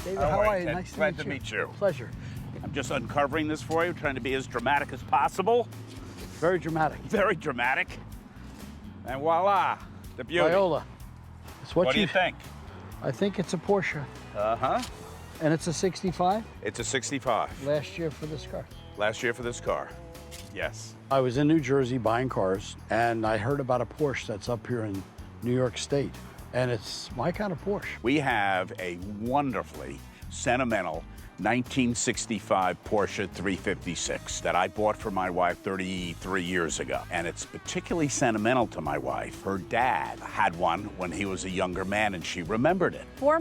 David, All how right, are you? Ted. Nice Glad to meet you. you. Pleasure. I'm just uncovering this for you, trying to be as dramatic as possible. Very dramatic. Very dramatic. And voila, the beauty. Viola. It's What do you think? I think it's a Porsche. Uh-huh. And it's a 65? It's a 65. Last year for this car. Last year for this car. Yes. I was in New Jersey buying cars, and I heard about a Porsche that's up here in New York State. And it's my kind of Porsche. We have a wonderfully sentimental 1965 Porsche 356 that I bought for my wife 33 years ago. And it's particularly sentimental to my wife. Her dad had one when he was a younger man, and she remembered it. For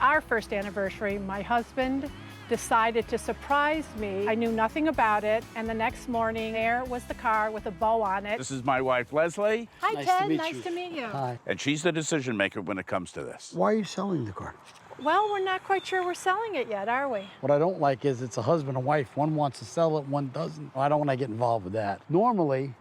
our first anniversary, my husband decided to surprise me. I knew nothing about it, and the next morning, there was the car with a bow on it. This is my wife, Leslie, Hi, Nice Ted. to meet Nice you. to meet you. Hi. and she's the decision maker when it comes to this. Why are you selling the car? Well, we're not quite sure we're selling it yet, are we? What I don't like is it's a husband and wife. One wants to sell it, one doesn't. I don't want to get involved with that. Normally,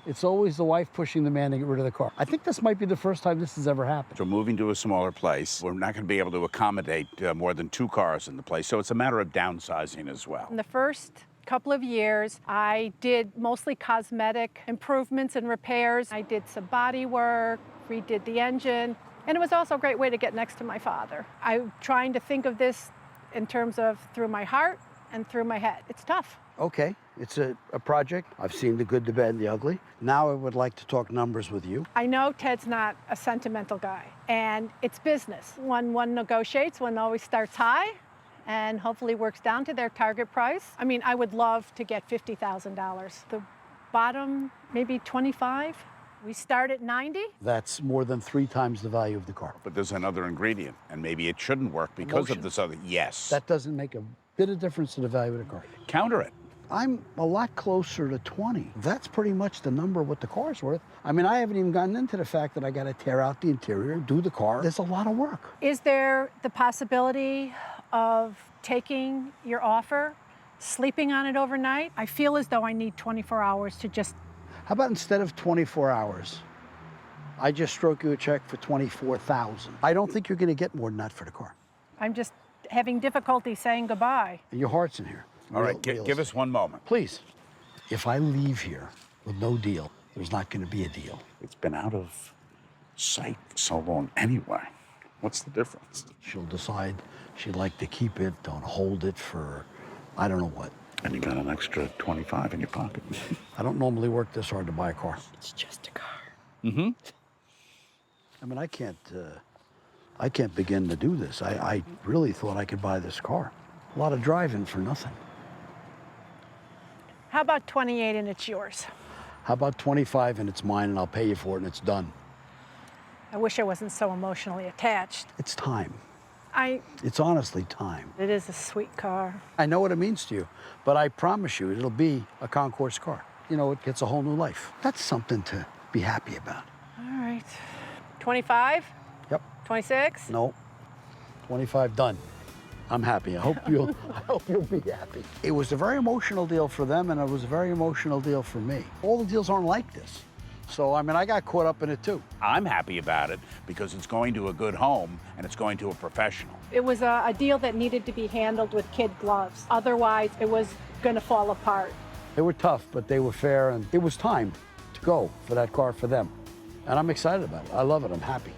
it's always the wife pushing the man to get rid of the car. I think this might be the first time this has ever happened. We're moving to a smaller place. We're not going to be able to accommodate more than 2 cars in the place, so it's a matter of downsizing as well. In the first couple of years, I did mostly cosmetic improvements and repairs. I did some body work, redid the engine, and it was also a great way to get next to my father. I'm trying to think of this in terms of through my heart and through my head. It's tough. Okay, it's a project. I've seen the good, the bad, and the ugly. Now I would like to talk numbers with you. I know Ted's not a sentimental guy, and it's business. When one negotiates, one always starts high and hopefully works down to their target price. I mean, I would love to get $50,000. The bottom, maybe 25. We start at 90. That's more than 3 times the value of the car. But there's another ingredient, and maybe it shouldn't work because Emotion. of this other. Yes. That doesn't make a bit of difference to the value of the car. Counter it. I'm a lot closer to 20. That's pretty much the number of what the car's worth. I mean, I haven't even gotten into the fact that I got to tear out the interior, do the car. There's a lot of work. Is there the possibility of taking your offer, sleeping on it overnight? I feel as though I need 24 hours to just. How about instead of 24 hours, I just stroke you a check for 24,000. I don't think you're going to get more than that for the car. I'm just having difficulty saying goodbye. And your heart's in here. All right, give us one moment. Please. If I leave here with no deal, there's not going to be a deal. It's been out of sight for so long anyway. What's the difference? She'll decide she'd like to keep it, don't hold it for I don't know what. And you got an extra 25 in your pocket. I don't normally work this hard to buy a car. It's just a car. Mm-hmm. I mean, I can't begin to do this. I really thought I could buy this car. A lot of driving for nothing. How about 28 and it's yours? How about 25 and it's mine and I'll pay you for it and it's done? I wish I wasn't so emotionally attached. It's time. It It's honestly time. is a sweet car. I know what it means to you, but I promise you it'll be a concourse car. You know, it gets a whole new life. That's something to be happy about. All right. 25? Yep. 26? No. 25 done. I'm happy. I hope you'll be happy. It was a very emotional deal for them and it was a very emotional deal for me. All the deals aren't like this. So, I mean, I got caught up in it too. I'm happy about it because it's going to a good home and it's going to a professional. It was a deal that needed to be handled with kid gloves. Otherwise, it was going to fall apart. They were tough, but they were fair and it was time to go for that car for them. And I'm excited about it. I love it. I'm happy.